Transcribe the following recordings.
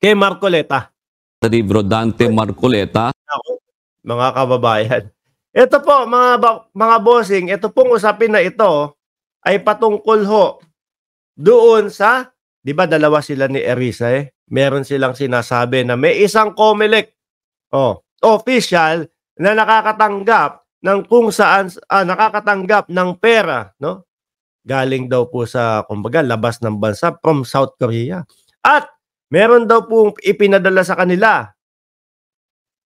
kay Marcoleta. Rodante Marcoleta. Ako, mga kababayan. Ito po, mga bossing, ito pong usapin na ito ay patungkol ho doon sa, di ba dalawa sila ni Erisa meron silang sinasabi na may isang COMELEC official na nakakatanggap ng kung saan, nakakatanggap ng pera, no? Galing daw po sa, kumbaga, labas ng bansa from South Korea. At meron daw pong ipinadala sa kanila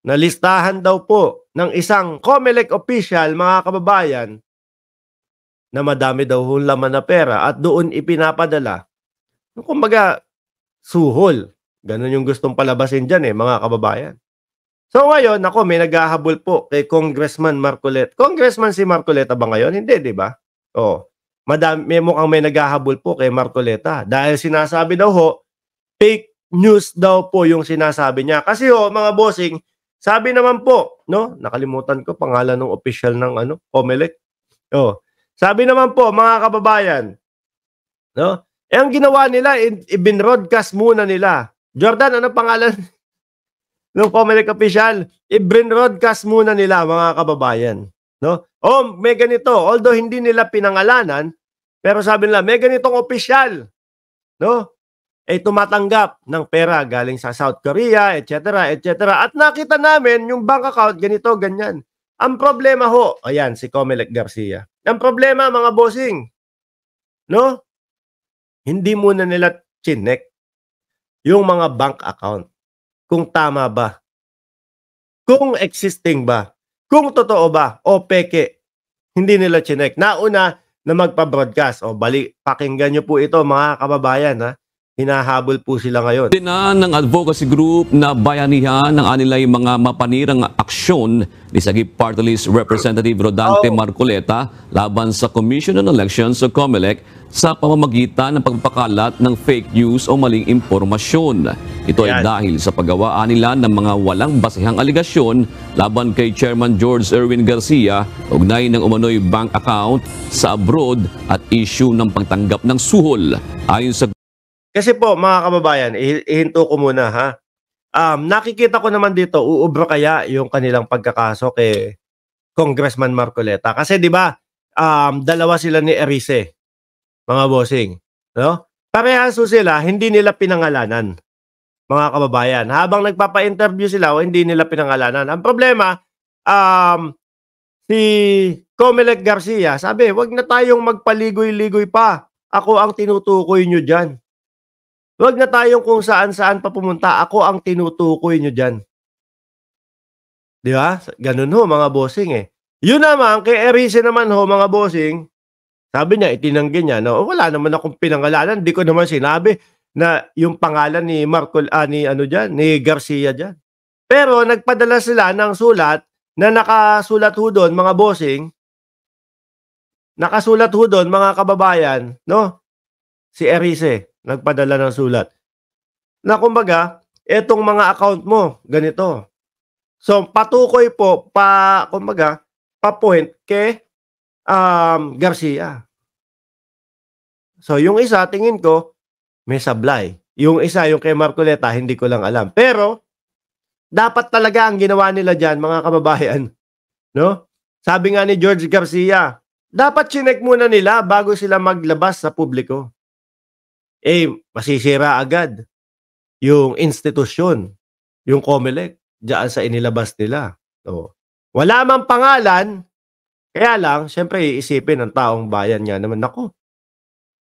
na listahan daw po ng isang COMELEC official, mga kababayan, na madami daw hong laman na pera at doon ipinapadala. Kumbaga, suhol. Ganun yung gustong palabasin dyan mga kababayan. So ngayon, ako, may naghahabol po kay Congressman Marcoleta. Congressman si Marcoleta ba ngayon? Hindi, di ba? May mukhang may naghahabol po kay Marcoleta. Dahil sinasabi daw fake news daw po yung sinasabi niya. Kasi mga bossing, sabi naman po, no? Nakalimutan ko pangalan ng official ng COMELEC. Sabi naman po, mga kababayan, no? Ang ginawa nila, ibin-broadcast muna nila. Jordan, ano pangalan ng COMELEC official? Ibin-broadcast muna nila, mga kababayan, no? May ganito, although hindi nila pinangalanan, pero sabi nila, may ganitong official, no? Tumatanggap ng pera galing sa South Korea, etc., etc. At nakita namin yung bank account, ganito, ganyan. Ang problema ayan, si COMELEC Garcia. Ang problema, mga bossing, no? Hindi muna nila chinek yung mga bank account. Kung tama ba? Kung existing ba? Kung totoo ba? O peke? Hindi nila chinek. Nauna na magpa-broadcast. Pakinggan nyo po ito, mga kababayan, hinahabol po sila ngayon. Na ng advocacy group na bayanihan ng anilay mga mapanirang aksyon ni Sagip Party List Representative Rodante Marcoleta laban sa Commission on Elections o COMELEC sa pamamagitan ng pagpapakalat ng fake news o maling impormasyon. Ito ay dahil sa paggawaan nila ng mga walang basihang aligasyon laban kay Chairman George Erwin Garcia ugnay ng umano'y bank account sa abroad at issue ng pagtanggap ng suhol. Ayon sa kasi po, mga kababayan, ihinto ko muna nakikita ko naman dito, uubra kaya yung kanilang pagkakaso kay Congressman Marcoleta. Kasi di ba, dalawa sila ni Erice, mga bossing. No? Parehas sila, hindi nila pinangalanan, mga kababayan. Habang nagpapa-interview sila, hindi nila pinangalanan. Ang problema, si COMELEC Garcia, sabi, wag na tayong magpaligoy-ligoy pa. Ako ang tinutukoy nyo dyan. Huwag na tayong kung saan-saan pa pumunta. Ako ang tinutukoy nyo dyan. Di ba? Ganun mga bossing Yun naman, kay Erice naman mga bossing, sabi niya, itinanggi niya, no? Wala naman akong pinangalanan. Di ko naman sinabi na yung pangalan ni ni Garcia dyan. Pero nagpadala sila ng sulat na nakasulat doon, mga bossing. Nakasulat doon, mga kababayan, no? Si Erice nagpadala ng sulat na kumbaga, etong mga account mo, ganito. So, patukoy po, kumbaga, pa-point kay Garcia. So, yung isa, tingin ko, may sablay. Yung isa, yung kay Marcoleta, hindi ko lang alam. Pero, dapat talaga ang ginawa nila dyan, mga kababayan. No? Sabi nga ni George Garcia, dapat chinek muna nila bago sila maglabas sa publiko. Masisira agad yung institusyon, yung COMELEC, diyan sa inilabas nila. So, wala mang pangalan, kaya lang, syempre, iisipin ng taong bayan nga naman, ako,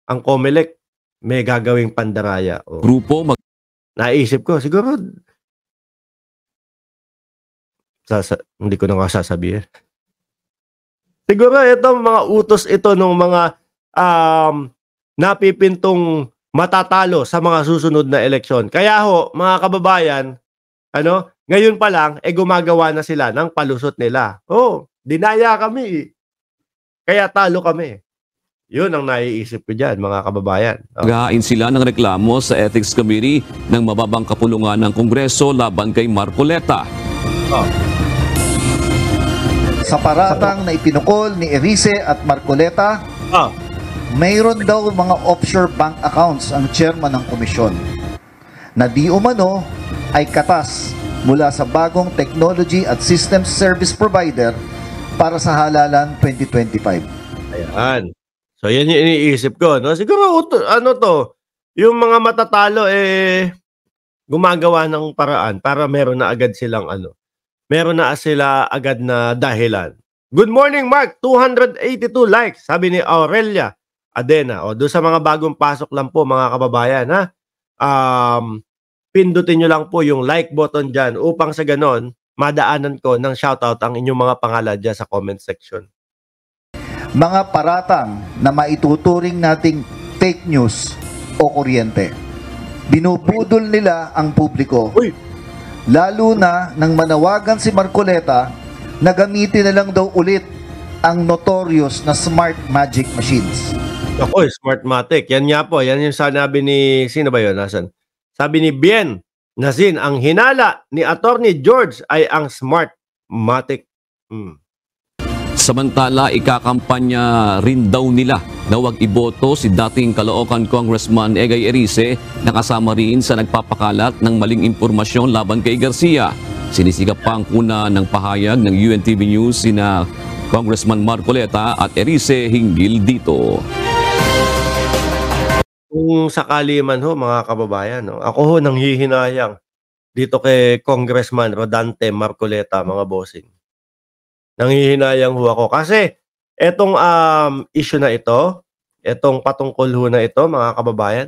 ang COMELEC, may gagawing pandaraya. Grupo, naisip ko, siguro, hindi ko na nga sasabihin. Siguro, itong mga utos ito ng mga napipintong matatalo sa mga susunod na eleksyon. Kaya mga kababayan, ngayon pa lang, gumagawa na sila ng palusot nila. Dinaya kami. Kaya talo kami. Yun ang naiisip ko dyan, mga kababayan. Nagain sila ng reklamo sa Ethics Committee ng mababang kapulungan ng Kongreso laban kay Marcoleta. Sa paratang na ipinukol ni Erice at Marcoleta, mayroon daw mga offshore bank accounts ang chairman ng komisyon. na di umano ay katas mula sa bagong technology at systems service provider para sa halalan 2025. Ayan. So, yan yung iniisip ko. No? Siguro, ano to, yung mga matatalo, gumagawa ng paraan para meron na agad silang meron na sila agad na dahilan. Good morning, Mark. 282 likes, sabi ni Aurelia Adena. O, doon sa mga bagong pasok lang po, mga kababayan, ha? Pindutin nyo lang po yung like button dyan upang sa ganon, madaanan ko ng shoutout ang inyong mga pangalan dyan sa comment section. Mga paratang na maituturing nating fake news o kuryente. Binubudol nila ang publiko. Uy! Lalo na nang manawagan si Marcoleta na gamitin na lang daw ulit ang notorious na smart magic machines. Ako, Smartmatic. Yan nga po. Yan yung sinabi ni, sino ba yun? Nasaan? Sabi ni Bien Nazin, ang hinala ni Attorney George ay ang Smartmatic. Samantala, ikakampanya rin daw nila na huwag iboto si dating Caloocan Congressman Egay Erice na kasama rin sa nagpapakalat ng maling impormasyon laban kay Garcia. Sinisikap pa ang kuna ng pahayag ng UNTV News sina Congressman Marcoleta at Erice hinggil dito. Kung sakali man ho, mga kababayan, no, ako ho nanghihinayang dito kay Congressman Rodante Marcoleta, mga bossing. Nanghihinayang ho ako kasi etong issue na ito, etong patungkol ho na ito, mga kababayan,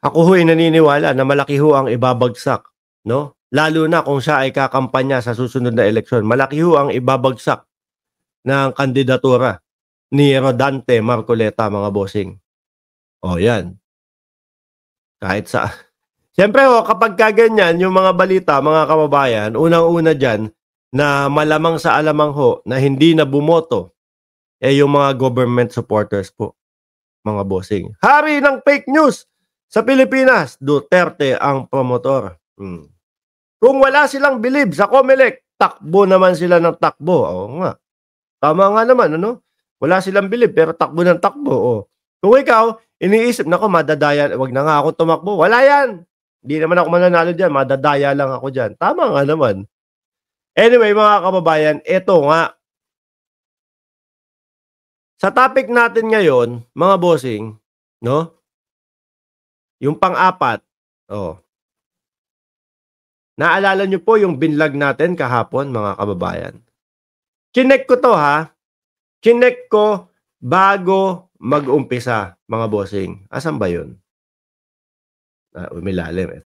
ako ho'y naniniwala na malaki ho ang ibabagsak, no? Lalo na kung siya ay kakampanya sa susunod na eleksyon, malaki ho ang ibabagsak ng kandidatura ni Rodante Marcoleta, mga bossing. O yan. Kahit sa... Siyempre ho, kapag kaganyan, yung mga balita, mga kababayan, unang-una dyan, na malamang sa alamang ho, na hindi na bumoto, yung mga government supporters po, mga bossing. Hari ng fake news sa Pilipinas, Duterte ang promotor. Kung wala silang believe sa COMELEC, takbo naman sila ng takbo. Oo nga. Tama nga naman, ano? Wala silang believe, pero takbo ng takbo. O. Kung ikaw, iniisip, nako, madadaya, wag na nga ako tumakbo. Wala yan. Hindi naman ako mananalo dyan. Madadaya lang ako dyan. Tama nga naman. Anyway, mga kababayan, eto nga. Sa topic natin ngayon, mga bossing, no? Yung pang-apat, naalala nyo po yung binlag natin kahapon, mga kababayan. Chinek ko to, ha? Chinek ko bago mag-umpisa, mga bossing. Asan ba yun? Umilalim.